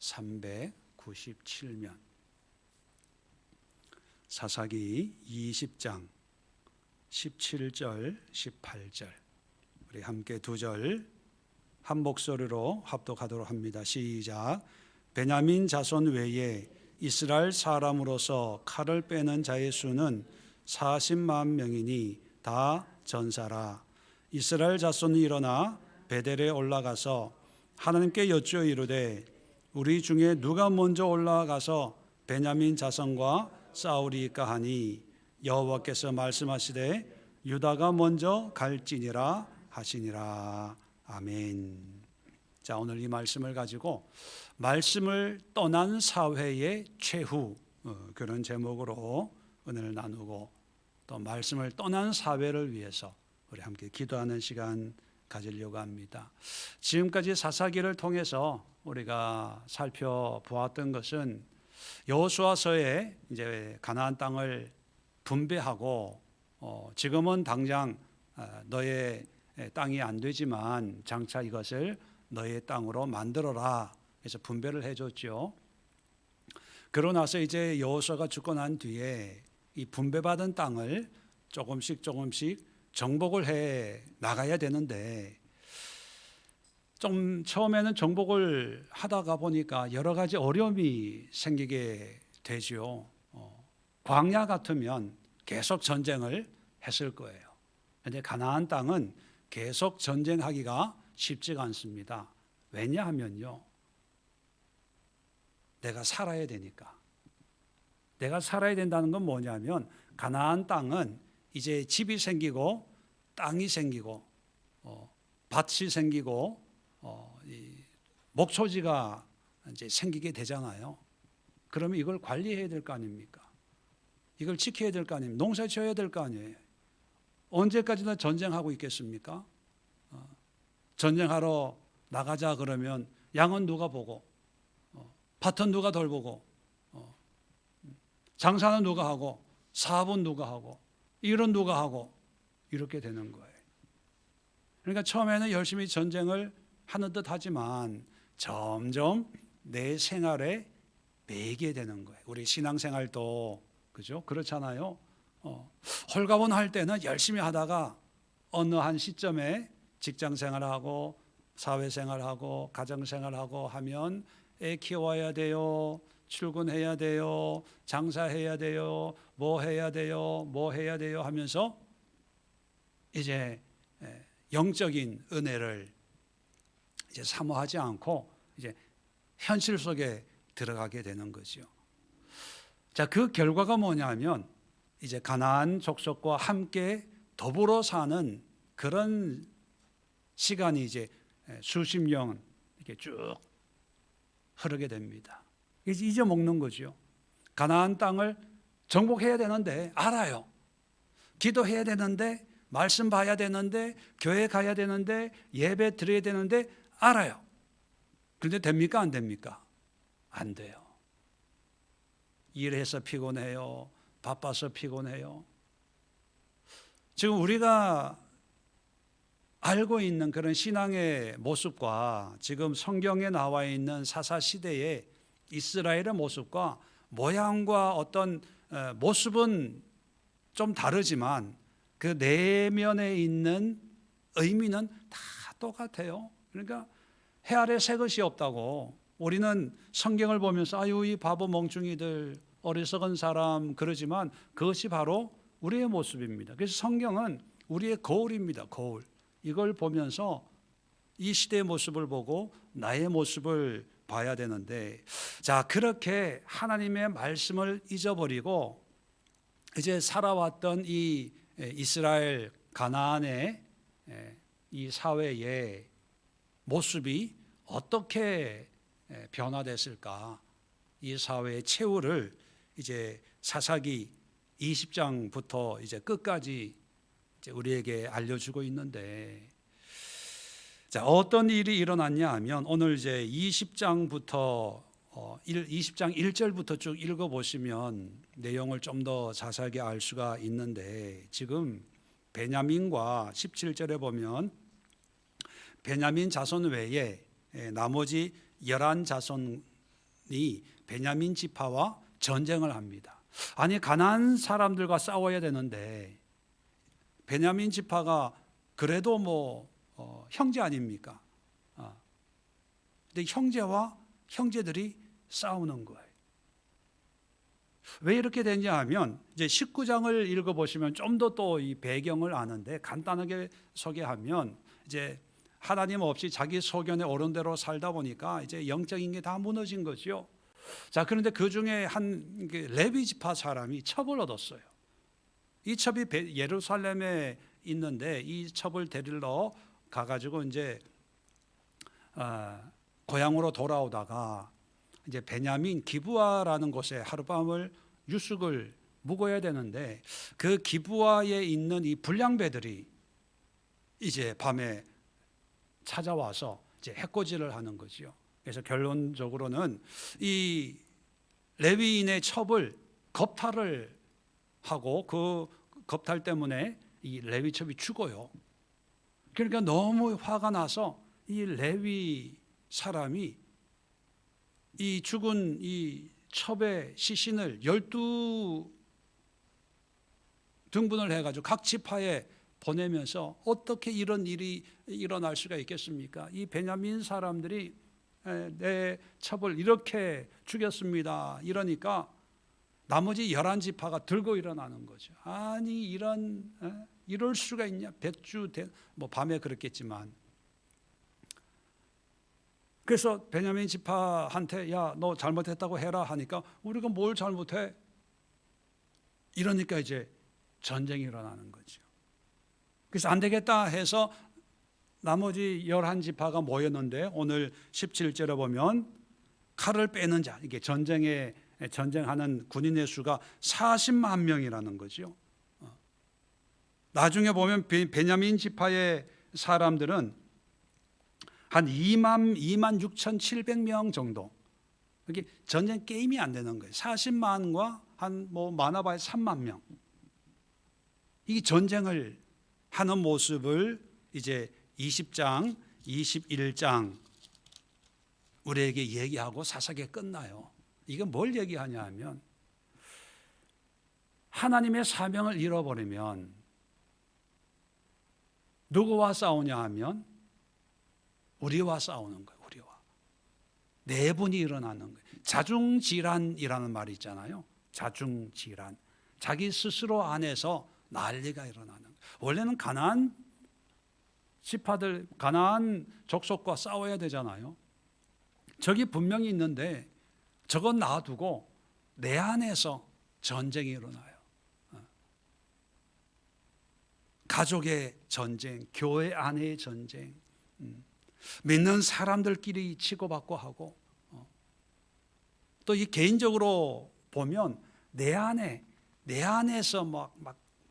397면 사사기 20장 17절 18절 우리 함께 두 절 한 목소리로 합독하도록 합니다. 시작. 베냐민 자손 외에 이스라엘 사람으로서 칼을 빼는 자의 수는 40만 명이니 다 전사라. 이스라엘 자손이 일어나 베델에 올라가서 하나님께 여쭈어 이르되 우리 중에 누가 먼저 올라가서 베냐민 자손과 싸우리까 하니 여호와께서 말씀하시되 유다가 먼저 갈지니라 하시니라. 아멘. 자, 오늘 이 말씀을 가지고 말씀을 떠난 사회의 최후 그런 제목으로 은혜를 나누고 또 말씀을 떠난 사회를 위해서 우리 함께 기도하는 시간 가지려고 합니다. 지금까지 사사기를 통해서 우리가 살펴보았던 것은 여호수아서에 이제 가나안 땅을 분배하고 지금은 당장 너의 땅이 안 되지만 장차 이것을 너의 땅으로 만들어라 해서 분배를 해줬죠. 그러고 나서 이제 여호수아가 죽고 난 뒤에 이 분배받은 땅을 조금씩 정복을 해 나가야 되는데 좀 처음에는 정복을 하다가 보니까 여러 가지 어려움이 생기게 되죠. 광야 같으면 계속 전쟁을 했을 거예요. 그런데 가나안 땅은 계속 전쟁하기가 쉽지가 않습니다. 왜냐하면요, 내가 살아야 되니까. 내가 살아야 된다는 건 뭐냐면 가나안 땅은 이제 집이 생기고 땅이 생기고 밭이 생기고 목초지가 이제 생기게 되잖아요. 그러면 이걸 관리해야 될 거 아닙니까? 이걸 지켜야 될 거 아닙니까? 농사 지어야 될 거 아니에요. 언제까지나 전쟁하고 있겠습니까? 전쟁하러 나가자 그러면 양은 누가 보고 밭은 누가 돌보고 장사는 누가 하고 사업은 누가 하고 일은 누가 하고 이렇게 되는 거예요. 그러니까 처음에는 열심히 전쟁을 하는 듯 하지만 점점 내 생활에 매이게 되는 거예요. 우리 신앙생활도 그죠? 그렇잖아요. 홀가분할 때는 열심히 하다가 어느 한 시점에 직장생활하고 사회생활하고 가정생활하고 하면 애 키워야 돼요. 출근해야 돼요. 장사해야 돼요. 뭐 해야 돼요 하면서 이제 영적인 은혜를 이제 사모하지 않고 이제 현실 속에 들어가게 되는 거죠. 자, 그 결과가 뭐냐면 이제 가나안 족속과 함께 더불어 사는 그런 시간이 이제 수십 년 이렇게 쭉 흐르게 됩니다. 이제 잊어먹는 거죠. 가나안 땅을 정복해야 되는데 알아요. 기도해야 되는데 말씀 봐야 되는데 교회 가야 되는데 예배 드려야 되는데 알아요. 그런데 됩니까? 안 됩니까? 안 돼요. 일해서 피곤해요. 바빠서 피곤해요. 지금 우리가 알고 있는 그런 신앙의 모습과 지금 성경에 나와 있는 사사시대의 이스라엘의 모습과 모양과 어떤 모습은 좀 다르지만 그 내면에 있는 의미는 다 똑같아요. 그러니까 해 아래 새 것이 없다고 우리는 성경을 보면서 아유 이 바보 멍충이들 어리석은 사람 그러지만 그것이 바로 우리의 모습입니다. 그래서 성경은 우리의 거울입니다. 거울. 이걸 보면서 이 시대의 모습을 보고 나의 모습을 봐야 되는데 자 그렇게 하나님의 말씀을 잊어버리고 이제 살아왔던 이 이스라엘 가나안의 이 사회의 모습이 어떻게 변화됐을까? 이 사회의 최후를 이제 사사기 20장부터 이제 끝까지 이제 우리에게 알려주고 있는데 자 어떤 일이 일어났냐 하면 오늘 이제 20장부터 20장 1절부터 쭉 읽어보시면 내용을 좀 더 자세하게 알 수가 있는데 지금 베냐민과 17절에 보면 베냐민 자손 외에 나머지 11 자손 베냐민 지파와 전쟁을 합니다. 아니 가나안 사람들과 싸워야 되는데 베냐민 지파가 그래도 형제 아닙니까? 근데 형제들이 싸우는 거예요. 왜 이렇게 됐냐 하면 이제 19장을 읽어보시면 좀 더 또 이 배경을 아는데 간단하게 소개하면 이제 하나님 없이 자기 소견에 옳은 대로 살다 보니까 이제 영적인 게 다 무너진 거죠. 자, 그런데 그 중에 한 레위 지파 사람이 첩을 얻었어요. 이 첩이 예루살렘에 있는데 이 첩을 데리러 가가지고 이제 고향으로 돌아오다가 이제 베냐민 기브아라는 곳에 하룻밤을 유숙을 묵어야 되는데 그 기브아에 있는 이 불량배들이 이제 밤에 찾아와서 이제 해코지를 하는 거지요. 그래서 결론적으로는 이 레위인의 첩을 겁탈을 하고 그 겁탈 때문에 이 레위 첩이 죽어요. 그러니까 너무 화가 나서 이 레위 사람이 이 죽은 이 첩의 시신을 12등분을 해가지고 각 지파에 보내면서 어떻게 이런 일이 일어날 수가 있겠습니까? 이 베냐민 사람들이 내 첩을 이렇게 죽였습니다. 이러니까 나머지 11지파가 들고 일어나는 거죠. 아니 이럴 수가 있냐? 밤에 그랬겠지만. 그래서 베냐민 지파한테 야, 너 잘못했다고 해라 하니까 우리가 뭘 잘못해? 이러니까 이제 전쟁이 일어나는 거죠. 그래서 안 되겠다 해서 나머지 11지파가 모였는데 오늘 17절에 보면 칼을 빼는 자, 이게 전쟁하는 군인의 수가 40만 명이라는 거죠. 나중에 보면 베냐민 지파의 사람들은 한 2만 6,700명 정도. 이게 전쟁 게임이 안 되는 거예요. 40만과 한 많아봐야 3만 명. 이 전쟁을 하는 모습을 이제 20장, 21장 우리에게 얘기하고 사사기에 끝나요. 이게 뭘 얘기하냐 하면 하나님의 사명을 잃어버리면 누구와 싸우냐 하면 우리와 싸우는 거예요. 우리와. 내분이 일어나는 거예요. 자중질환이라는 말이 있잖아요. 자중질환. 자기 스스로 안에서 난리가 일어나는 거예요. 원래는 가나안 지파들, 가나안 족속과 싸워야 되잖아요. 적이 분명히 있는데 저건 놔두고 내 안에서 전쟁이 일어나요. 가족의 전쟁, 교회 안의 전쟁, 믿는 사람들끼리 치고받고 하고, 또 이 개인적으로 보면 내 안에서 막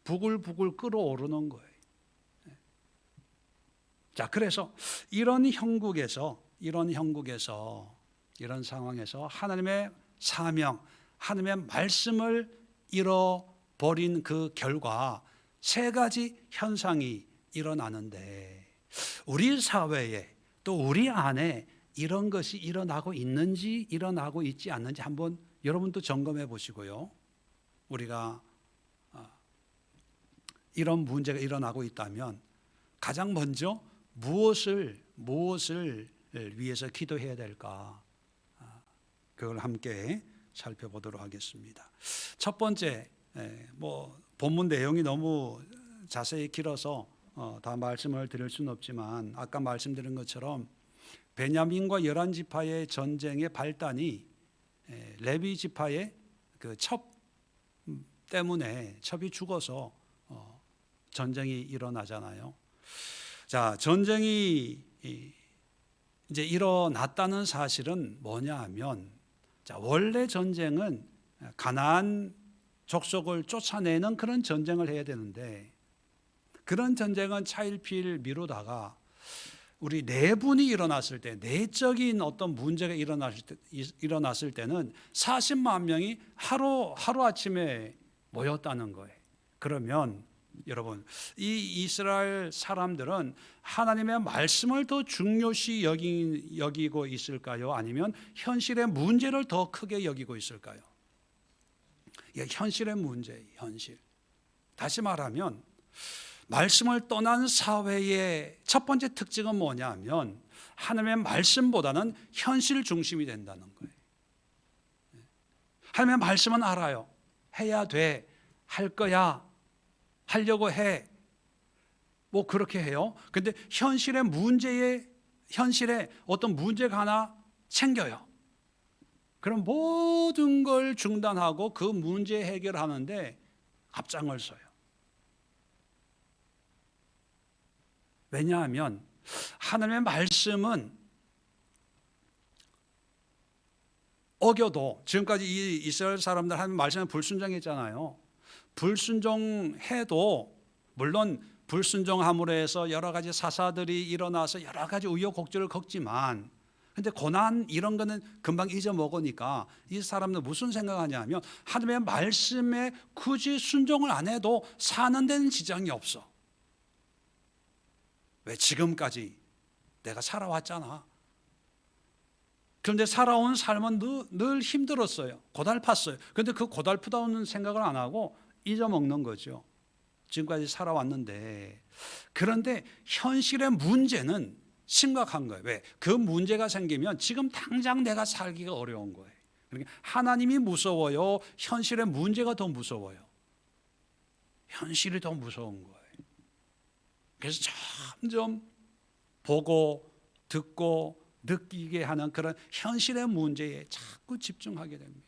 부글부글 끓어오르는 거예요. 자, 그래서 이런 형국에서 이런 상황에서 하나님의 사명, 하나님의 말씀을 잃어버린 그 결과 세 가지 현상이 일어나는데 우리 사회에 또 우리 안에 이런 것이 일어나고 있는지 일어나고 있지 않는지 한번 여러분도 점검해 보시고요. 우리가 이런 문제가 일어나고 있다면 가장 먼저 무엇을 위해서 기도해야 될까? 그걸 함께 살펴보도록 하겠습니다. 첫 번째, 본문 내용이 너무 자세히 길어서 다 말씀을 드릴 수는 없지만 아까 말씀드린 것처럼 베냐민과 11지파의 전쟁의 발단이 레위 지파의 그 첩 때문에 첩이 죽어서 전쟁이 일어나잖아요. 자, 전쟁이 이제 일어났다는 사실은 뭐냐 하면, 자, 원래 전쟁은 가나안 족속을 쫓아내는 그런 전쟁을 해야 되는데 그런 전쟁은 차일피일 미루다가 우리 내분이 일어났을 때, 내적인 어떤 문제가 일어났을 때는 40만 명이 하루아침에 모였다는 거예요. 그러면 여러분, 이 이스라엘 사람들은 하나님의 말씀을 더 중요시 여기고 있을까요? 아니면 현실의 문제를 더 크게 여기고 있을까요? 현실의 문제, 현실. 다시 말하면 말씀을 떠난 사회의 첫 번째 특징은 뭐냐면 하나님의 말씀보다는 현실 중심이 된다는 거예요. 하나님의 말씀은 알아요. 해야 돼. 할 거야. 하려고 해. 뭐 그렇게 해요. 근데 현실에 어떤 문제가 하나 생겨요. 그럼 모든 걸 중단하고 그 문제 해결하는데 앞장을 서요. 왜냐하면 하나님의 말씀은 어겨도, 지금까지 이 이스라엘 사람들 하나님 말씀에 불순종했잖아요. 불순종해도 물론 불순종함으로 해서 여러 가지 사사들이 일어나서 여러 가지 우여곡절을 겪지만, 근데 고난 이런 거는 금방 잊어먹으니까 이 사람들 무슨 생각하냐면 하나님의 말씀에 굳이 순종을 안 해도 사는 데는 지장이 없어. 왜? 지금까지 내가 살아왔잖아. 그런데 살아온 삶은 늘 힘들었어요. 고달팠어요. 그런데 그 고달프다는 생각을 안 하고 잊어먹는 거죠. 지금까지 살아왔는데. 그런데 현실의 문제는 심각한 거예요. 왜? 그 문제가 생기면 지금 당장 내가 살기가 어려운 거예요. 그러니까 하나님이 무서워요? 현실의 문제가 더 무서워요? 현실이 더 무서운 거예요. 그래서 점점 보고 듣고 느끼게 하는 그런 현실의 문제에 자꾸 집중하게 됩니다.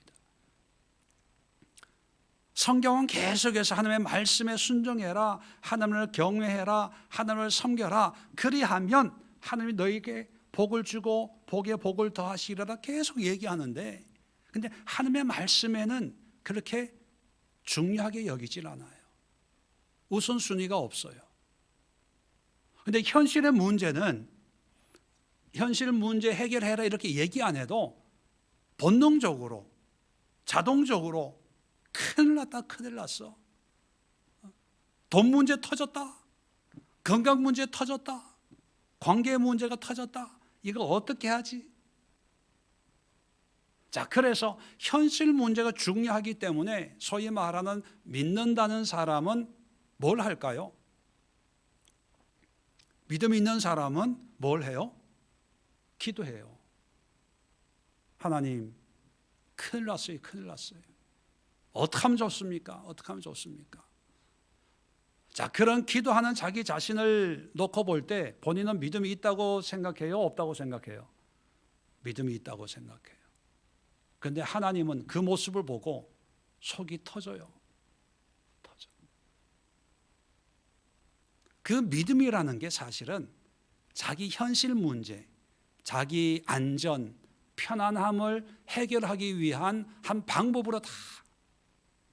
성경은 계속해서 하나님의 말씀에 순종해라, 하나님을 경외해라, 하나님을 섬겨라, 그리하면 하나님이 너에게 복을 주고 복에 복을 더하시리라 계속 얘기하는데, 근데 하나님의 말씀에는 그렇게 중요하게 여기질 않아요. 우선순위가 없어요. 근데 현실의 문제는 현실 문제 해결해라 이렇게 얘기 안 해도 본능적으로 자동적으로 큰일 났다, 큰일 났어, 돈 문제 터졌다, 건강 문제 터졌다, 관계 문제가 터졌다, 이거 어떻게 하지? 자, 그래서 현실 문제가 중요하기 때문에 소위 말하는 믿는다는 사람은 뭘 할까요? 믿음 있는 사람은 뭘 해요? 기도해요. 하나님, 큰일 났어요, 큰일 났어요. 어떻게 하면 좋습니까? 어떻게 하면 좋습니까? 자, 그런 기도하는 자기 자신을 놓고 볼 때 본인은 믿음이 있다고 생각해요? 없다고 생각해요? 믿음이 있다고 생각해요. 그런데 하나님은 그 모습을 보고 속이 터져요. 터져. 그 믿음이라는 게 사실은 자기 현실 문제, 자기 안전, 편안함을 해결하기 위한 한 방법으로 다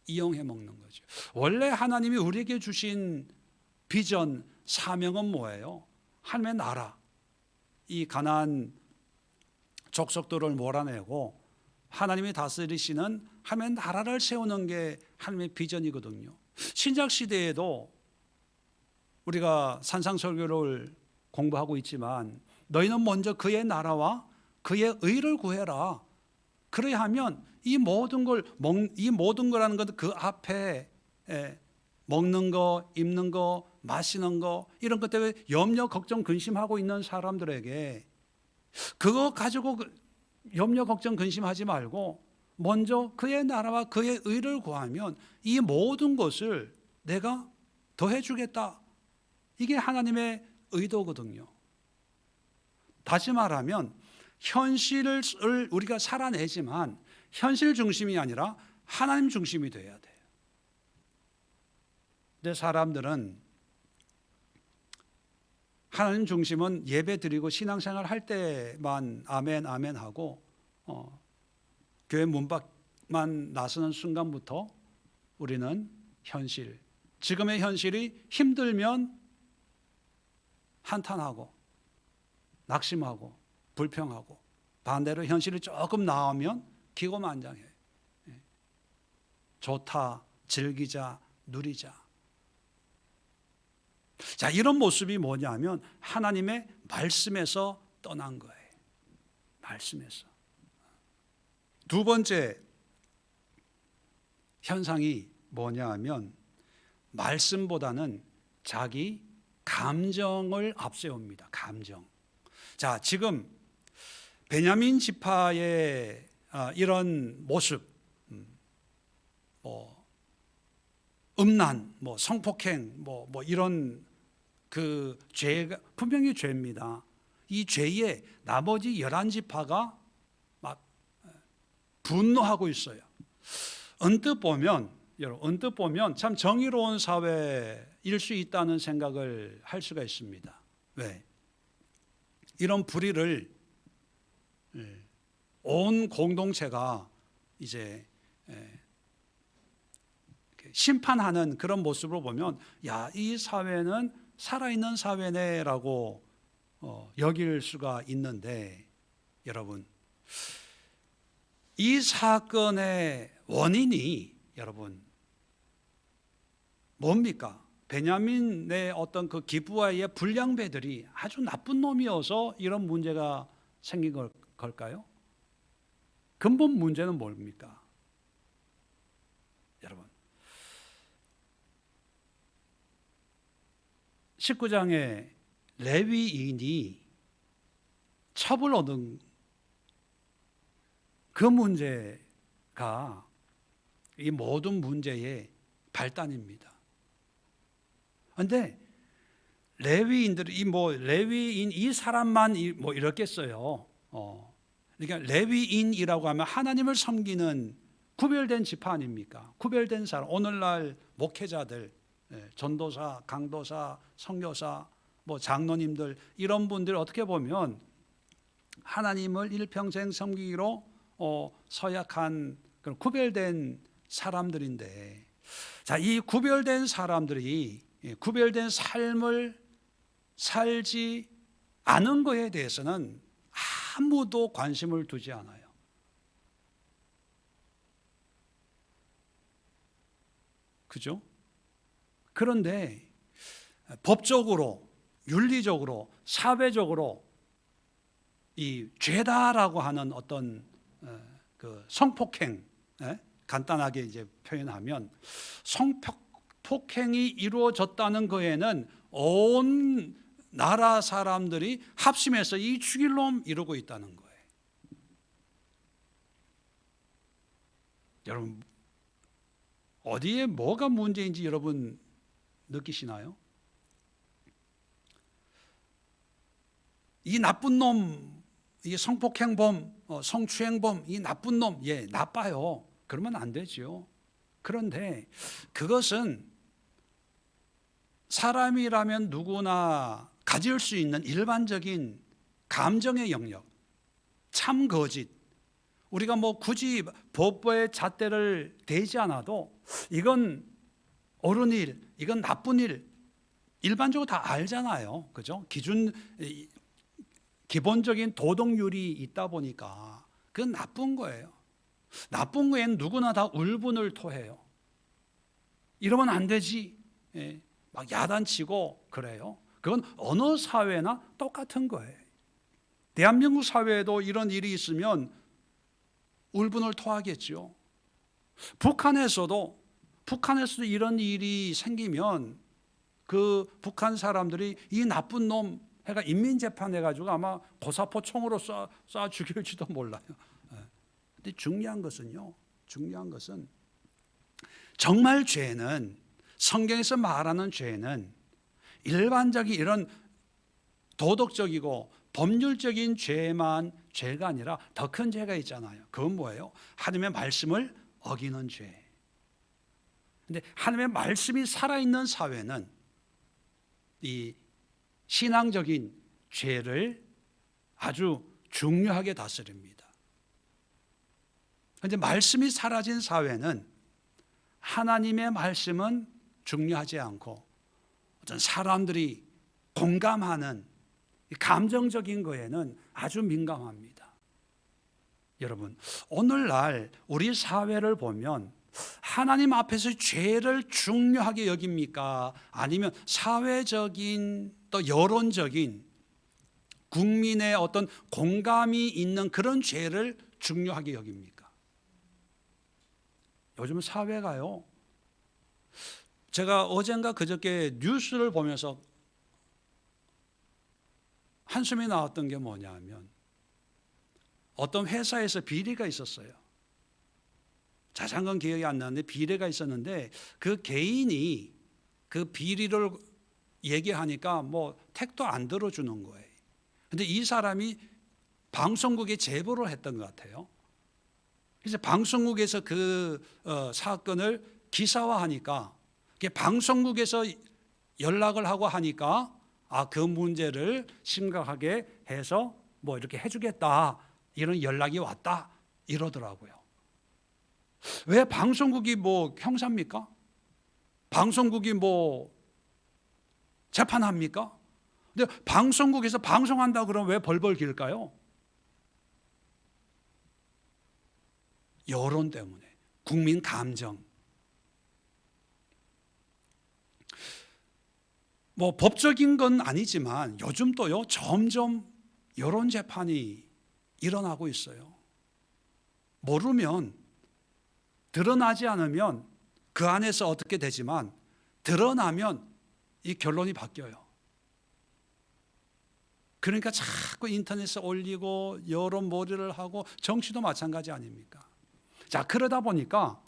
이용해 먹는 거죠. 원래 하나님이 우리에게 주신 비전, 사명은 뭐예요? 하나님의 나라, 이 가나안 족속들을 몰아내고 하나님이 다스리시는 하나님의 나라를 세우는 게 하나님의 비전이거든요. 신약 시대에도 우리가 산상설교를 공부하고 있지만 너희는 먼저 그의 나라와 그의 의를 구해라. 그래야 하면 이 모든 거라는 것은 그 앞에 먹는 거, 입는 거, 마시는 거 이런 것 때문에 염려, 걱정, 근심하고 있는 사람들에게 그거 가지고 염려, 걱정, 근심하지 말고 먼저 그의 나라와 그의 의를 구하면 이 모든 것을 내가 더해 주겠다. 이게 하나님의 의도거든요. 다시 말하면 현실을 우리가 살아내지만 현실 중심이 아니라 하나님 중심이 돼야 돼요. 근데 사람들은 하나님 중심은 예배 드리고 신앙생활 할 때만 아멘 아멘 하고 교회 문 밖만 나서는 순간부터 우리는 현실, 지금의 현실이 힘들면 한탄하고 낙심하고 불평하고, 반대로 현실이 조금 나오면 기고만장해. 좋다, 즐기자, 누리자. 자, 이런 모습이 뭐냐면 하나님의 말씀에서 떠난 거예요. 말씀에서. 두 번째 현상이 뭐냐 하면 말씀보다는 자기 감정을 앞세웁니다. 감정. 자, 지금 베냐민 지파의 이런 모습, 음란, 성폭행, 이런 그 죄가 분명히 죄입니다. 이 죄에 나머지 11지파가 막 분노하고 있어요. 언뜻 보면 참 정의로운 사회일 수 있다는 생각을 할 수가 있습니다. 왜? 이런 불의를 온 공동체가 이제 심판하는 그런 모습으로 보면, 야, 이 사회는 살아있는 사회네라고 여길 수가 있는데, 여러분, 이 사건의 원인이 여러분 뭡니까? 베냐민의 어떤 그 기브아의 불량배들이 아주 나쁜 놈이어서 이런 문제가 생긴 걸까요? 근본 문제는 뭡니까? 여러분, 19장에 레위인이 첩을 얻은 그 문제가 이 모든 문제의 발단입니다. 그런데 레위인들이 레위인 이 사람만 이렇겠어요. 그러니까 레위인이라고 하면 하나님을 섬기는 구별된 지파 아닙니까? 구별된 사람. 오늘날 목회자들, 전도사, 강도사, 선교사, 장로님들, 이런 분들 어떻게 보면 하나님을 일평생 섬기기로 서약한 그런 구별된 사람들인데, 자, 이 구별된 사람들이 구별된 삶을 살지 않은 것에 대해서는 아무도 관심을 두지 않아요. 그죠? 그런데 법적으로, 윤리적으로, 사회적으로 이 죄다라고 하는 어떤 그 성폭행, 간단하게 이제 표현하면 성폭행이 이루어졌다는 거에는 온 나라 사람들이 합심해서 이 죽일 놈 이러고 있다는 거예요. 여러분, 어디에 뭐가 문제인지 여러분 느끼시나요? 이 나쁜 놈, 이 성폭행범, 성추행범, 이 나쁜 놈, 나빠요. 그러면 안 되죠. 그런데 그것은 사람이라면 누구나 가질 수 있는 일반적인 감정의 영역, 참 거짓, 우리가 굳이 법의 잣대를 대지 않아도 이건 옳은 일, 이건 나쁜 일, 일반적으로 다 알잖아요. 그죠? 기본적인 도덕률이 있다 보니까 그건 나쁜 거예요. 나쁜 거에는 누구나 다 울분을 토해요. 이러면 안 되지. 막 야단치고 그래요. 그건 어느 사회나 똑같은 거예요. 대한민국 사회에도 이런 일이 있으면 울분을 토하겠죠. 북한에서도 이런 일이 생기면 그 북한 사람들이 이 나쁜 놈 해가 인민재판해가지고 아마 고사포 총으로 쏴 죽일지도 몰라요. 근데 중요한 것은 정말 죄는, 성경에서 말하는 죄는 일반적인 이런 도덕적이고 법률적인 죄만 죄가 아니라 더 큰 죄가 있잖아요. 그건 뭐예요? 하나님의 말씀을 어기는 죄. 근데 하나님의 말씀이 살아있는 사회는 이 신앙적인 죄를 아주 중요하게 다스립니다. 그런데 말씀이 사라진 사회는 하나님의 말씀은 중요하지 않고 어떤 사람들이 공감하는 감정적인 거에는 아주 민감합니다. 여러분, 오늘날 우리 사회를 보면 하나님 앞에서 죄를 중요하게 여깁니까? 아니면 사회적인 또 여론적인 국민의 어떤 공감이 있는 그런 죄를 중요하게 여깁니까? 요즘 사회가요, 제가 어젠가 그저께 뉴스를 보면서 한숨이 나왔던 게 뭐냐면, 어떤 회사에서 비리가 있었어요. 자세한 기억이 안 나는데 비리가 있었는데, 그 개인이 그 비리를 얘기하니까 뭐 택도 안 들어주는 거예요. 근데 이 사람이 방송국에 제보를 했던 것 같아요. 그래서 방송국에서 그 사건을 기사화하니까, 방송국에서 연락을 하고 하니까 그 문제를 심각하게 해서 뭐 이렇게 해주겠다, 이런 연락이 왔다 이러더라고요. 왜 방송국이 뭐 형사입니까? 방송국이 뭐 재판합니까? 근데 방송국에서 방송한다 그러면 왜 벌벌 길까요? 여론 때문에, 국민 감정. 뭐 법적인 건 아니지만 요즘 또요, 점점 여론 재판이 일어나고 있어요. 모르면, 드러나지 않으면 그 안에서 어떻게 되지만, 드러나면 이 결론이 바뀌어요. 그러니까 자꾸 인터넷에 올리고 여론몰이를 하고, 정치도 마찬가지 아닙니까? 자, 그러다 보니까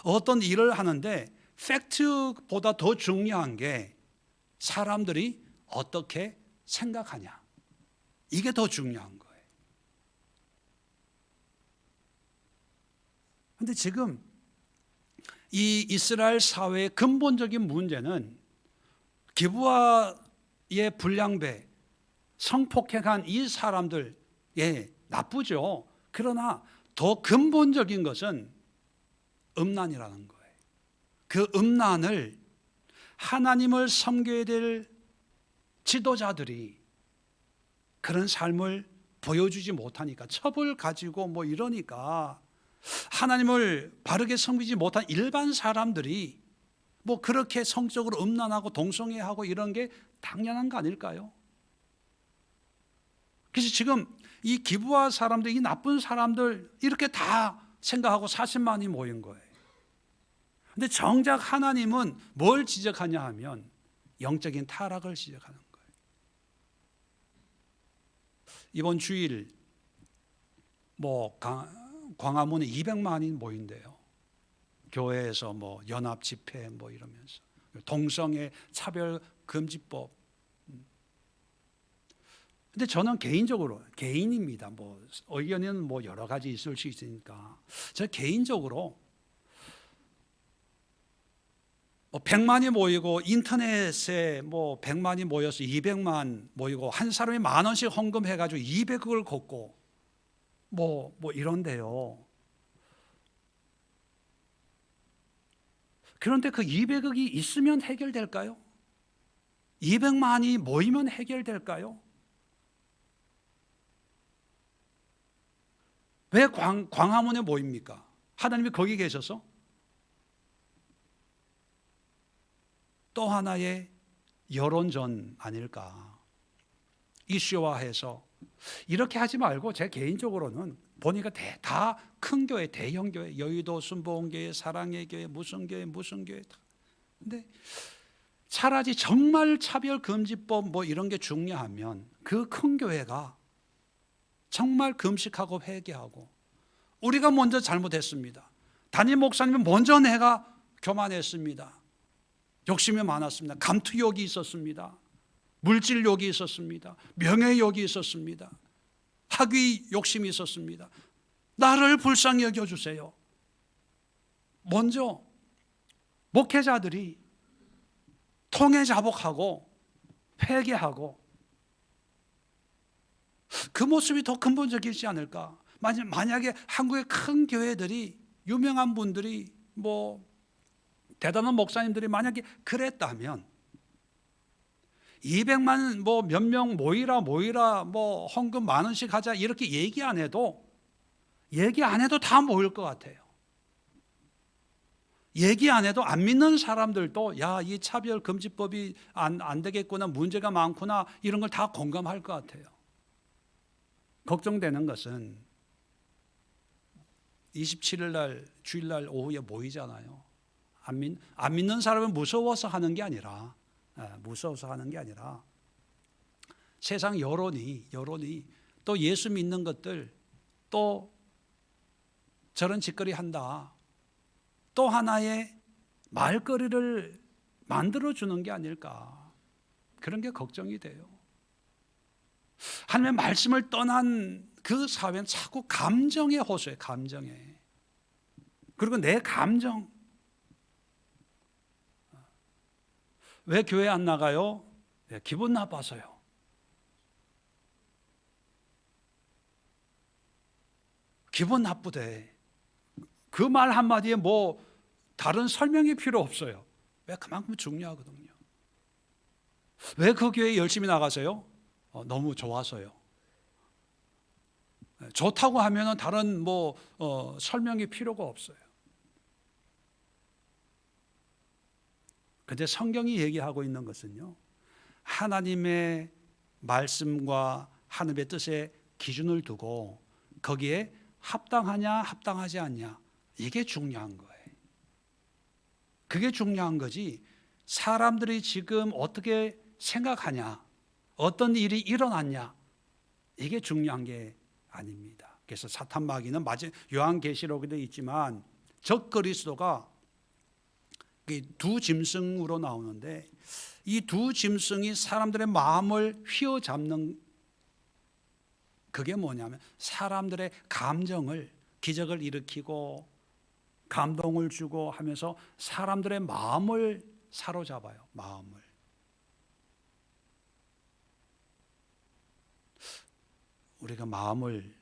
어떤 일을 하는데 팩트보다 더 중요한 게 사람들이 어떻게 생각하냐, 이게 더 중요한 거예요. 그런데 지금 이 이스라엘 사회의 근본적인 문제는 기브아의 불량배, 성폭행한 이 사람들, 나쁘죠. 그러나 더 근본적인 것은 음란이라는 거예요. 그 음란을 하나님을 섬겨야 될 지도자들이 그런 삶을 보여주지 못하니까, 첩을 가지고 뭐 이러니까, 하나님을 바르게 섬기지 못한 일반 사람들이 뭐 그렇게 성적으로 음란하고 동성애하고 이런 게 당연한 거 아닐까요? 그래서 지금 이 기브아 사람들, 이 나쁜 사람들 이렇게 다 생각하고 40만이 모인 거예요. 근데 정작 하나님은 뭘 지적하냐 하면 영적인 타락을 지적하는 거예요. 이번 주일 뭐 광화문에 200만이 모인대요. 교회에서 뭐 연합 집회 뭐 이러면서 동성애 차별 금지법. 근데 저는 개인적으로, 개인입니다. 뭐 의견은 뭐 여러 가지 있을 수 있으니까, 저 개인적으로 100만이 모이고 인터넷에 뭐 100만이 모여서 200만 모이고 한 사람이 10,000원씩 헌금해가지고 200억을 걷고 뭐 이런데요. 그런데 그 200억이 있으면 해결될까요? 200만이 모이면 해결될까요? 왜 광화문에 모입니까? 하나님이 거기 계셔서? 또 하나의 여론전 아닐까? 이슈화해서. 이렇게 하지 말고, 제 개인적으로는 보니까 다 큰 교회, 대형 교회, 여의도 순복음교회, 사랑의 교회, 무슨 교회 다. 근데 차라리 정말 차별금지법 뭐 이런 게 중요하면 그 큰 교회가 정말 금식하고 회개하고, 우리가 먼저 잘못했습니다, 담임 목사님은 먼저 내가 교만했습니다, 욕심이 많았습니다, 감투욕이 있었습니다, 물질욕이 있었습니다, 명예욕이 있었습니다, 학위 욕심이 있었습니다, 나를 불쌍히 여겨주세요. 먼저 목회자들이 통회자복하고 회개하고, 그 모습이 더 근본적이지 않을까? 만약에 한국의 큰 교회들이, 유명한 분들이, 뭐 대단한 목사님들이 만약에 그랬다면, 200만 뭐 몇 명 모이라 뭐 헌금 10,000원씩 하자 이렇게 얘기 안 해도 다 모일 것 같아요. 얘기 안 해도 안 믿는 사람들도 야, 이 차별금지법이 안 되겠구나, 문제가 많구나, 이런 걸 다 공감할 것 같아요. 걱정되는 것은 27일 날 주일날 오후에 모이잖아요. 안 믿는 사람은 무서워서 하는 게 아니라 세상 여론이 또 예수 믿는 것들 또 저런 짓거리 한다, 또 하나의 말거리를 만들어주는 게 아닐까, 그런 게 걱정이 돼요. 하나님의 말씀을 떠난 그 사회는 자꾸 감정에 호소해. 감정에. 그리고 내 감정. 왜 교회 안 나가요? 기분 나빠서요. 기분 나쁘대. 그 말 한마디에 뭐 다른 설명이 필요 없어요. 왜? 그만큼 중요하거든요. 왜 그 교회에 열심히 나가세요? 너무 좋아서요. 좋다고 하면은 다른 설명이 필요가 없어요. 그런데 성경이 얘기하고 있는 것은요, 하나님의 말씀과 하나님의 뜻에 기준을 두고 거기에 합당하냐 합당하지 않냐, 이게 중요한 거예요. 그게 중요한 거지, 사람들이 지금 어떻게 생각하냐, 어떤 일이 일어났냐, 이게 중요한 게 아닙니다. 그래서 사탄 마귀는 요한계시록에도 있지만 적 그리스도가 두 짐승으로 나오는데, 이 두 짐승이 사람들의 마음을 휘어잡는, 그게 뭐냐면 사람들의 감정을, 기적을 일으키고 감동을 주고 하면서 사람들의 마음을 사로잡아요. 마음을. 우리가 마음을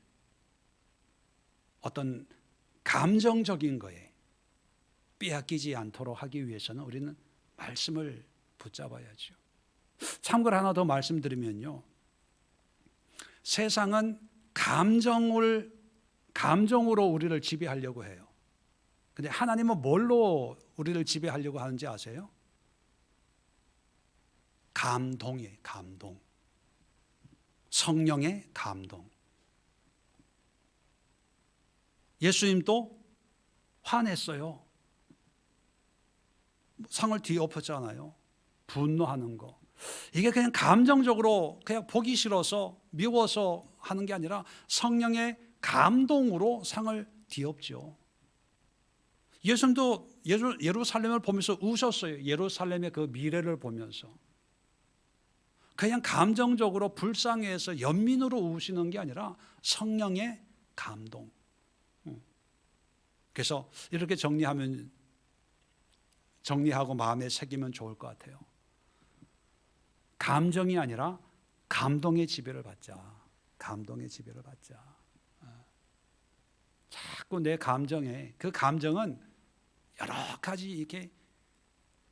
어떤 감정적인 거에 빼앗기지 않도록 하기 위해서는 우리는 말씀을 붙잡아야죠. 참고로 하나 더 말씀드리면요, 세상은 감정으로 우리를 지배하려고 해요. 근데 하나님은 뭘로 우리를 지배하려고 하는지 아세요? 감동이에요. 감동. 성령의 감동. 예수님도 화냈어요. 상을 뒤엎었잖아요. 분노하는 거. 이게 그냥 감정적으로 그냥 보기 싫어서 미워서 하는 게 아니라 성령의 감동으로 상을 뒤엎죠. 예수님도 예루살렘을 보면서 우셨어요. 예루살렘의 그 미래를 보면서. 그냥 감정적으로 불쌍해서 연민으로 우시는 게 아니라 성령의 감동. 그래서 이렇게 정리하고 마음에 새기면 좋을 것 같아요. 감정이 아니라 감동의 지배를 받자. 감동의 지배를 받자. 자꾸 내 감정에, 그 감정은 여러 가지 이렇게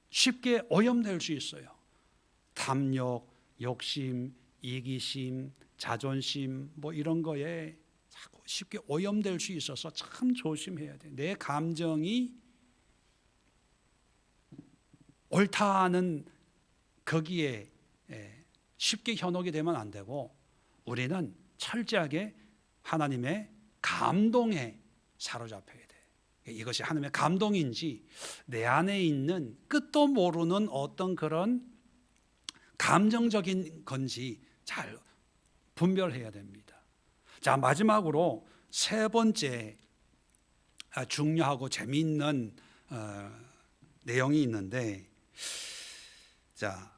쉽게 오염될 수 있어요. 탐욕, 욕심, 이기심, 자존심, 이런 거에 자꾸 쉽게 오염될 수 있어서 참 조심해야 돼. 내 감정이 옳다는 거기에 쉽게 현혹이 되면 안 되고, 우리는 철저하게 하나님의 감동에 사로잡혀야 돼. 이것이 하나님의 감동인지 내 안에 있는 끝도 모르는 어떤 그런 감정적인 건지 잘 분별해야 됩니다. 자, 마지막으로 세 번째 중요하고 재미있는 내용이 있는데, 자,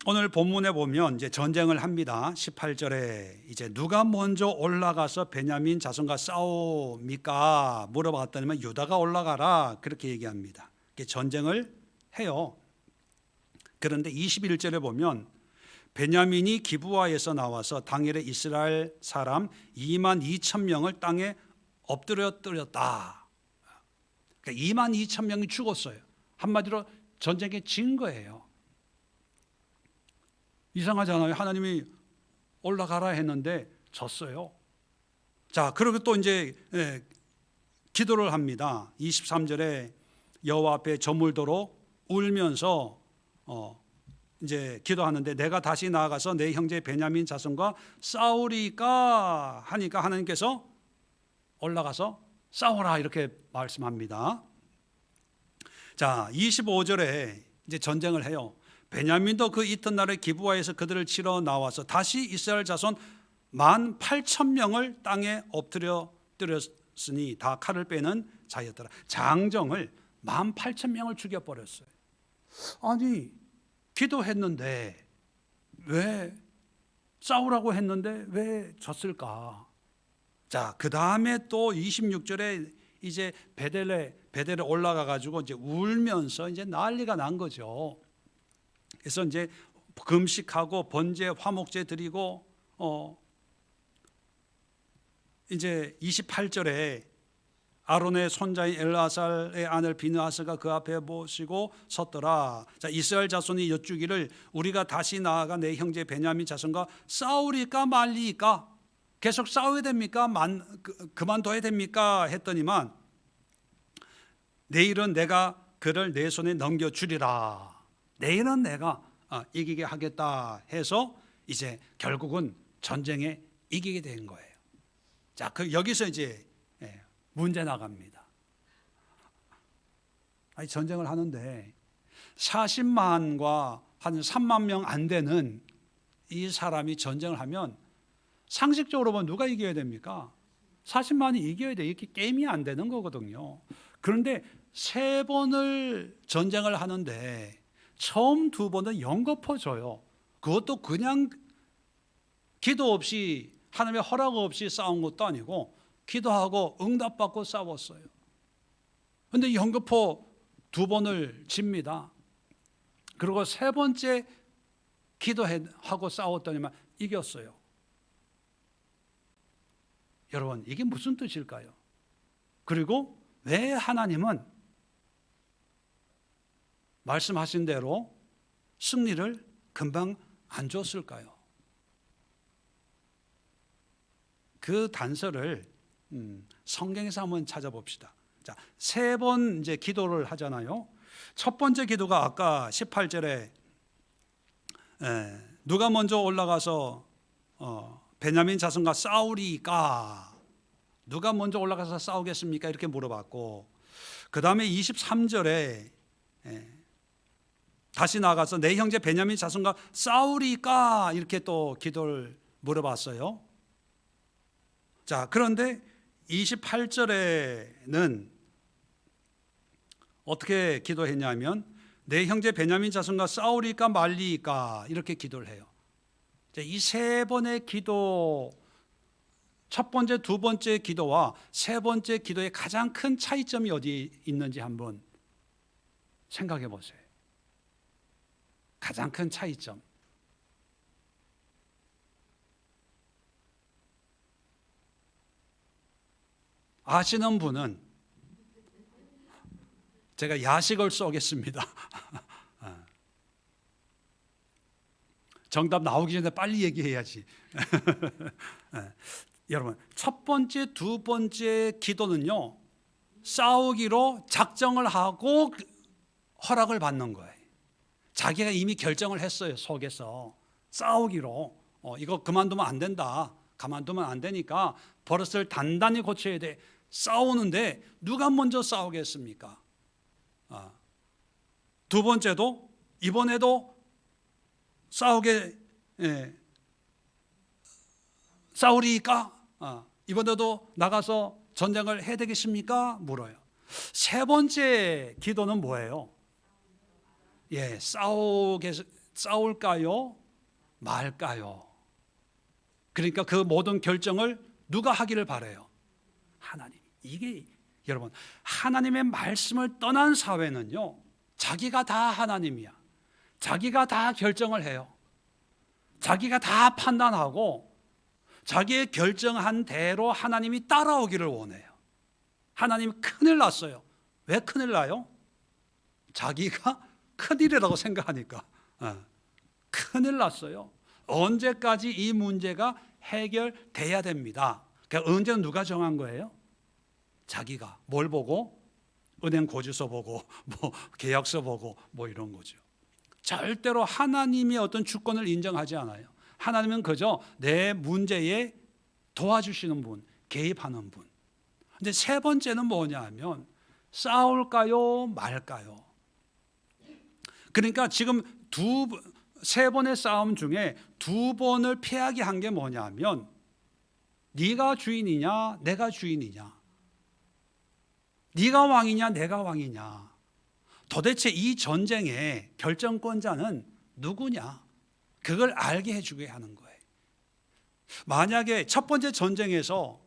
오늘 본문에 보면 이제 전쟁을 합니다. 18절에 이제 누가 먼저 올라가서 베냐민 자손과 싸웁니까? 물어봤더니 유다가 올라가라, 그렇게 얘기합니다. 전쟁을 해요. 그런데 21절에 보면 베냐민이 기브아에서 나와서 당일에 이스라엘 사람 2만 2천 명을 땅에 엎드렸다. 그러니까 2만 2천 명이 죽었어요. 한마디로 전쟁에 진 거예요. 이상하잖아요. 하나님이 올라가라 했는데 졌어요. 자, 그리고 또 이제 기도를 합니다. 23절에 여호와 앞에 저물도록 울면서 이제 기도하는데 내가 다시 나아가서 내 형제 베냐민 자손과 싸우리까 하니까 하나님께서 올라가서 싸워라 이렇게 말씀합니다. 자, 25절에 이제 전쟁을 해요. 베냐민도 그 이튿날에 기브아에서 그들을 치러 나와서 다시 이스라엘 자손 18,000명을 땅에 엎드려 뜨렸으니 다 칼을 빼는 자였더라. 장정을 18,000명을 죽여버렸어요. 아니, 기도했는데 왜 싸우라고 했는데 왜 졌을까? 자, 그 다음에 또 26절에 이제 베델에 올라가 가지고 이제 울면서 이제 난리가 난 거죠. 그래서 이제 금식하고 번제, 화목제 드리고 이제 28절에 아론의 손자인 엘르아살의 아들 비느하스가 그 앞에 모시고 섰더라. 자, 이스라엘 자손이 여쭈기를 우리가 다시 나아가 내 형제 베냐민 자손과 싸우리까 말리까? 계속 싸워야 됩니까? 그만둬야 됩니까? 했더니만 내일은 내가 그를 내 손에 넘겨주리라. 내일은 내가 이기게 하겠다 해서 이제 결국은 전쟁에 이기게 된 거예요. 자, 여기서 이제 문제 나갑니다. 아니, 전쟁을 하는데 40만과 한 3만 명 안 되는 이 사람이 전쟁을 하면 상식적으로 보면 누가 이겨야 됩니까? 40만이 이겨야 돼. 이렇게 게임이 안 되는 거거든요. 그런데 3번을 전쟁을 하는데 처음 2번은 연거푸줘요. 그것도 그냥 기도 없이 하나님의 허락 없이 싸운 것도 아니고 기도하고 응답받고 싸웠어요. 그런데 연거푸 2번을 집니다. 그리고 3번째 기도하고 싸웠더니만 이겼어요. 여러분, 이게 무슨 뜻일까요? 그리고 왜 하나님은 말씀하신 대로 승리를 금방 안 줬을까요? 그 단서를 성경에서 한번 찾아봅시다. 자, 3번 이제 기도를 하잖아요. 첫 번째 기도가 아까 18절에 누가 먼저 올라가서 베냐민 자손과 싸우리까? 누가 먼저 올라가서 싸우겠습니까? 이렇게 물어봤고, 그 다음에 23절에 다시 나가서 내 형제 베냐민 자손과 싸우리까? 이렇게 또 기도를 물어봤어요. 자, 그런데 28절에는 어떻게 기도했냐면 내 형제 베냐민 자손과 싸우리까 말리까? 이렇게 기도를 해요. 이 3번의 기도, 첫 번째, 2번째 기도와 3번째 기도의 가장 큰 차이점이 어디 있는지 한번 생각해 보세요. 가장 큰 차이점. 아시는 분은 제가 야식을 쏘겠습니다. 정답 나오기 전에 빨리 얘기해야지. 여러분, 첫 번째, 2번째 기도는요, 싸우기로 작정을 하고 허락을 받는 거예요. 자기가 이미 결정을 했어요. 속에서 싸우기로 이거 그만두면 안 된다. 가만두면 안 되니까 버릇을 단단히 고쳐야 돼. 싸우는데 누가 먼저 싸우겠습니까? 2번째도 이번에도 싸우리까? 이번에도 나가서 전쟁을 해야 되겠습니까? 물어요. 3번째 기도는 뭐예요? 싸울까요? 말까요? 그러니까 그 모든 결정을 누가 하기를 바라요? 하나님. 이게 여러분, 하나님의 말씀을 떠난 사회는요, 자기가 다 하나님이야. 자기가 다 결정을 해요. 자기가 다 판단하고 자기의 결정한 대로 하나님이 따라오기를 원해요. 하나님이 큰일 났어요. 왜 큰일 나요? 자기가 큰일이라고 생각하니까. 큰일 났어요. 언제까지 이 문제가 해결돼야 됩니다. 그러니까 언제는 누가 정한 거예요? 자기가. 뭘 보고? 은행 고지서 보고 뭐 계약서 보고 뭐 이런 거죠. 절대로 하나님의 어떤 주권을 인정하지 않아요. 하나님은 그저 내 문제에 도와주시는 분, 개입하는 분. 근데 세 번째는 뭐냐 하면 싸울까요 말까요? 그러니까 지금 세 번의 싸움 중에 두 번을 피하게 한 게 뭐냐면 네가 주인이냐 내가 주인이냐, 네가 왕이냐 내가 왕이냐, 도대체 이 전쟁의 결정권자는 누구냐, 그걸 알게 해주게 하는 거예요. 만약에 첫 번째 전쟁에서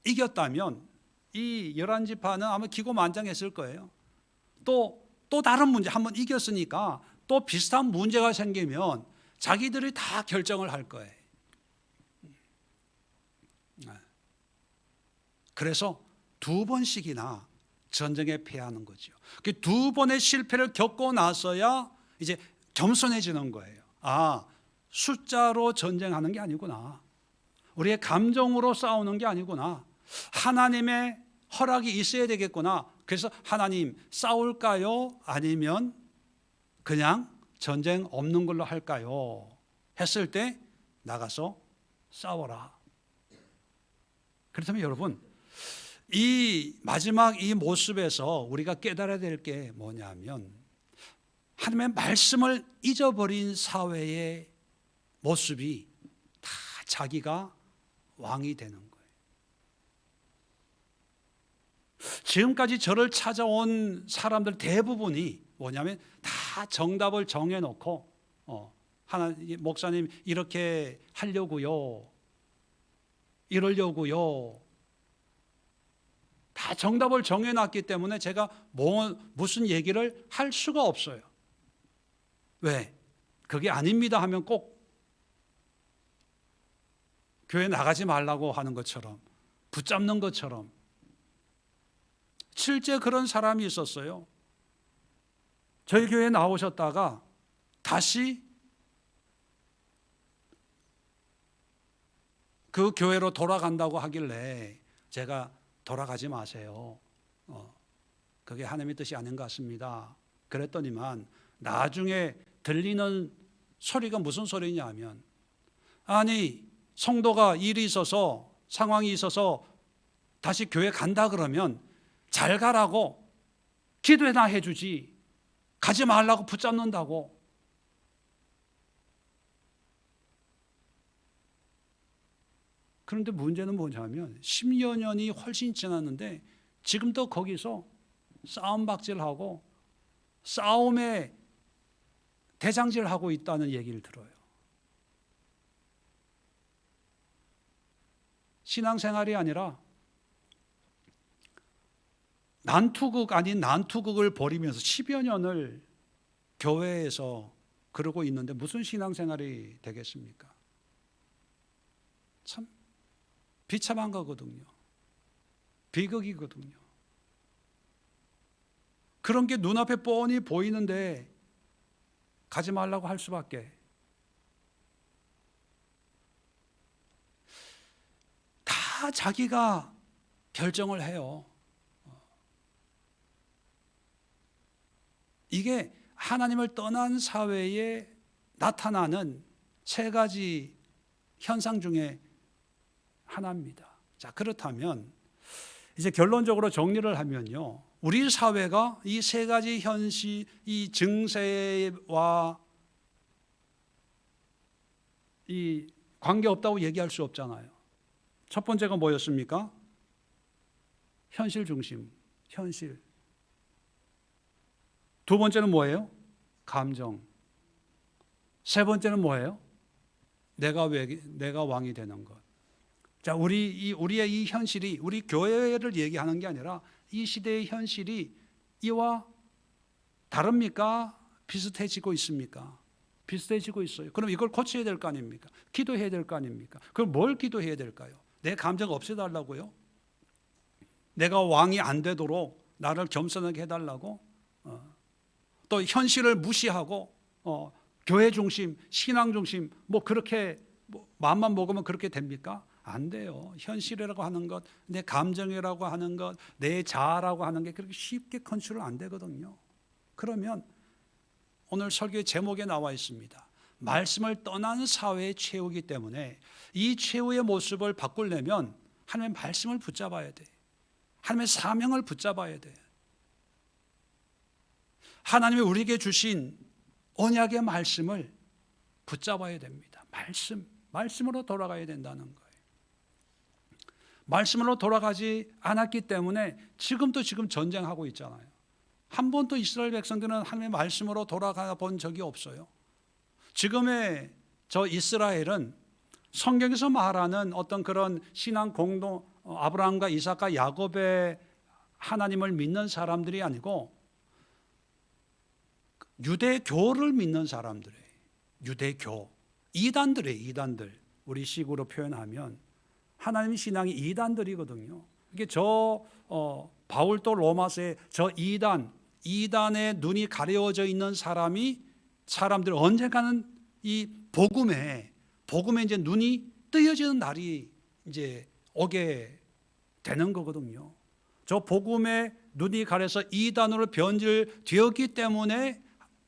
이겼다면 이 11지파는 아마 기고만장했을 거예요. 또 다른 문제 한번 이겼으니까 또 비슷한 문제가 생기면 자기들이 다 결정을 할 거예요. 그래서 두 번씩이나 전쟁에 패하는 거죠. 두 번의 실패를 겪고 나서야 이제 겸손해지는 거예요. 아, 숫자로 전쟁하는 게 아니구나. 우리의 감정으로 싸우는 게 아니구나. 하나님의 허락이 있어야 되겠구나. 그래서 하나님 싸울까요? 아니면 그냥 전쟁 없는 걸로 할까요? 했을 때 나가서 싸워라. 그렇다면 여러분, 이 마지막 이 모습에서 우리가 깨달아야 될 게 뭐냐면 하나님의 말씀을 잊어버린 사회의 모습이 다 자기가 왕이 되는 거예요. 지금까지 저를 찾아온 사람들 대부분이 뭐냐면 다 정답을 정해놓고 목사님 이렇게 하려고요, 이러려고요, 다 정답을 정해놨기 때문에 제가 무슨 얘기를 할 수가 없어요. 왜? 그게 아닙니다 하면 꼭 교회 나가지 말라고 하는 것처럼, 붙잡는 것처럼. 실제 그런 사람이 있었어요. 저희 교회에 나오셨다가 다시 그 교회로 돌아간다고 하길래 제가 돌아가지 마세요. 그게 하나님의 뜻이 아닌 것 같습니다. 그랬더니만 나중에 들리는 소리가 무슨 소리냐면, 아니 성도가 일이 있어서 상황이 있어서 다시 교회 간다 그러면 잘 가라고 기도해나 해주지 가지 말라고 붙잡는다고. 그런데 문제는 뭐냐면 10여 년이 훨씬 지났는데 지금도 거기서 싸움박질하고 싸움에 대장질하고 있다는 얘기를 들어요. 신앙생활이 아니라 난투극 아닌 난투극을 벌이면서 10여 년을 교회에서 그러고 있는데 무슨 신앙생활이 되겠습니까? 참 비참한 거거든요. 비극이거든요. 그런 게 눈앞에 뻔히 보이는데 가지 말라고 할 수밖에. 다 자기가 결정을 해요. 이게 하나님을 떠난 사회에 나타나는 세 가지 현상 중에 하나입니다. 자, 그렇다면 이제 결론적으로 정리를 하면요, 우리 사회가 이 세 가지 현실, 이 증세와 이 관계없다고 얘기할 수 없잖아요. 첫 번째가 뭐였습니까? 현실 중심, 현실. 두 번째는 뭐예요? 감정. 세 번째는 뭐예요? 내가 왕이 되는 것. 자, 우리의 이 현실이 우리 교회를 얘기하는 게 아니라 이 시대의 현실이 이와 다릅니까? 비슷해지고 있습니까? 비슷해지고 있어요. 그럼 이걸 고쳐야 될 거 아닙니까? 기도해야 될 거 아닙니까? 그럼 뭘 기도해야 될까요? 내 감정 없애달라고요? 내가 왕이 안 되도록 나를 겸손하게 해달라고? 또 현실을 무시하고 교회 중심, 신앙 중심, 그렇게 마음만 먹으면 그렇게 됩니까? 안 돼요. 현실이라고 하는 것, 내 감정이라고 하는 것, 내 자아라고 하는 게 그렇게 쉽게 컨트롤 안 되거든요. 그러면 오늘 설교의 제목에 나와 있습니다. 말씀을 떠나는 사회의 최후이기 때문에 이 최후의 모습을 바꾸려면 하나님의 말씀을 붙잡아야 돼. 하나님의 사명을 붙잡아야 돼. 하나님이 우리에게 주신 언약의 말씀을 붙잡아야 됩니다. 말씀으로 돌아가야 된다는 거예요. 말씀으로 돌아가지 않았기 때문에 지금 전쟁하고 있잖아요. 한 번도 이스라엘 백성들은 하나님의 말씀으로 돌아가 본 적이 없어요. 지금의 저 이스라엘은 성경에서 말하는 어떤 그런 신앙 공동, 아브라함과 이삭과 야곱의 하나님을 믿는 사람들이 아니고 유대교를 믿는 사람들이에요. 유대교, 이단들, 우리 식으로 표현하면 하나님 신앙이 이단들이거든요. 이게 바울도 로마서에 저 이단의 눈이 가려져 있는 사람들 언젠가는 이 복음에 이제 눈이 뜨여지는 날이 이제 오게 되는 거거든요. 저 복음에 눈이 가려서 이단으로 변질되었기 때문에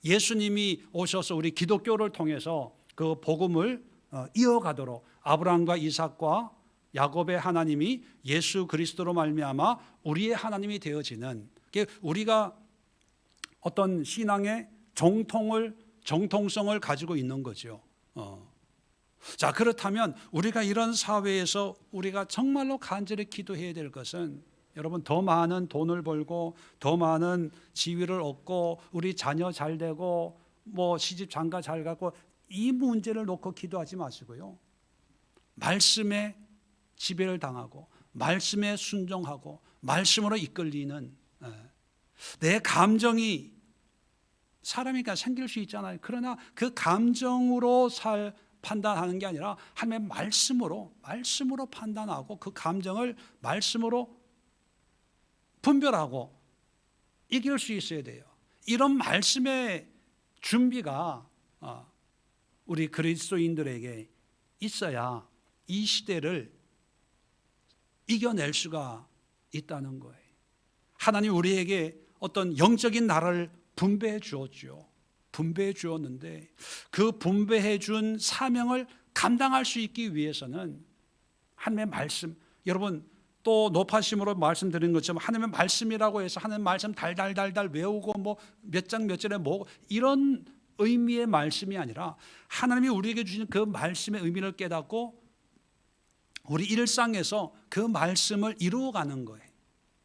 예수님이 오셔서 우리 기독교를 통해서 그 복음을 이어가도록 아브라함과 이삭과 야곱의 하나님이 예수 그리스도로 말미암아 우리의 하나님이 되어지는, 우리가 어떤 신앙의 정통성을 가지고 있는 거죠. 자, 그렇다면 우리가 이런 사회에서 우리가 정말로 간절히 기도해야 될 것은, 여러분, 더 많은 돈을 벌고 더 많은 지위를 얻고 우리 자녀 잘 되고 뭐 시집 장가 잘 가고 이 문제를 놓고 기도하지 마시고요. 말씀에 지배를 당하고 말씀에 순종하고 말씀으로 이끌리는, 내 감정이 사람이니까 생길 수 있잖아요. 그러나 그 감정으로 판단하는 게 아니라 하나님의 말씀으로 판단하고 그 감정을 말씀으로 분별하고 이길 수 있어야 돼요. 이런 말씀의 준비가 우리 그리스도인들에게 있어야 이 시대를 이겨낼 수가 있다는 거예요. 하나님 우리에게 어떤 영적인 나라를 분배해 주었죠. 분배해 주었는데 그 분배해 준 사명을 감당할 수 있기 위해서는 하나님의 말씀, 여러분 또 높아심으로 말씀드린 것처럼 하나님의 말씀이라고 해서 하나님의 말씀 달달달달 외우고 뭐 몇 장 몇 절에 뭐 이런 의미의 말씀이 아니라 하나님이 우리에게 주신 그 말씀의 의미를 깨닫고 우리 일상에서 그 말씀을 이루어가는 거예요.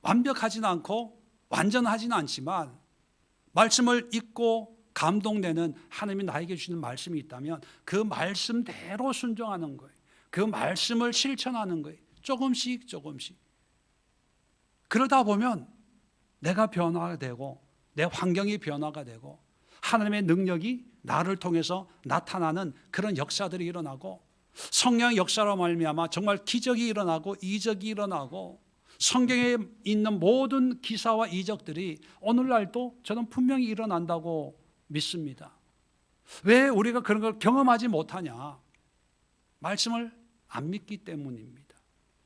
완벽하지는 않고 완전하지는 않지만 말씀을 읽고 감동되는, 하나님이 나에게 주시는 말씀이 있다면 그 말씀대로 순종하는 거예요. 그 말씀을 실천하는 거예요. 조금씩. 그러다 보면 내가 변화가 되고 내 환경이 변화가 되고 하나님의 능력이 나를 통해서 나타나는 그런 역사들이 일어나고 성령의 역사로 말미암아 정말 기적이 일어나고 이적이 일어나고 성경에 있는 모든 기사와 이적들이 오늘날도 저는 분명히 일어난다고 믿습니다. 왜 우리가 그런 걸 경험하지 못하냐? 말씀을 안 믿기 때문입니다.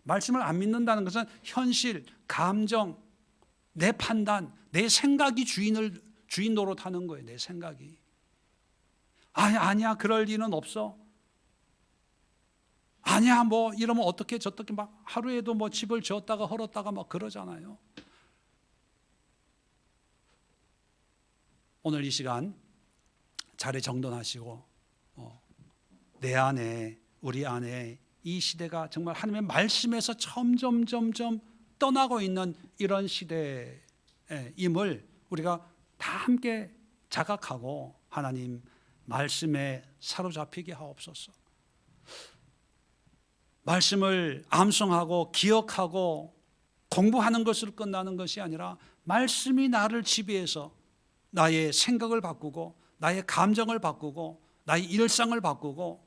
말씀을 안 믿는다는 것은 현실, 감정, 내 판단, 내 생각이 주인 노릇하는 거예요. 내 생각이. 아니야 그럴 리는 없어. 아니야 뭐 이러면 어떻게 저떻게 막 하루에도 뭐 집을 지었다가 헐었다가 막 그러잖아요. 오늘 이 시간 자리 정돈하시고 내 안에, 우리 안에 이 시대가 정말 하나님의 말씀에서 점점 떠나고 있는 이런 시대임을 우리가 다 함께 자각하고 하나님 말씀에 사로잡히게 하옵소서. 말씀을 암송하고 기억하고 공부하는 것으로 끝나는 것이 아니라 말씀이 나를 지배해서 나의 생각을 바꾸고 나의 감정을 바꾸고 나의 일상을 바꾸고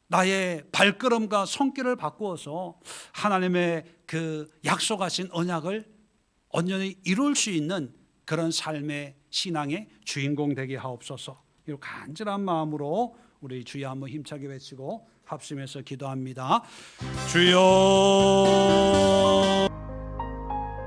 나의 발걸음과 손길을 바꾸어서 하나님의 그 약속하신 언약을 온전히 이룰 수 있는 그런 삶의 신앙의 주인공 되게 하옵소서. 이 간절한 마음으로 우리 주여 한번 힘차게 외치고 합심해서 기도합니다. 주여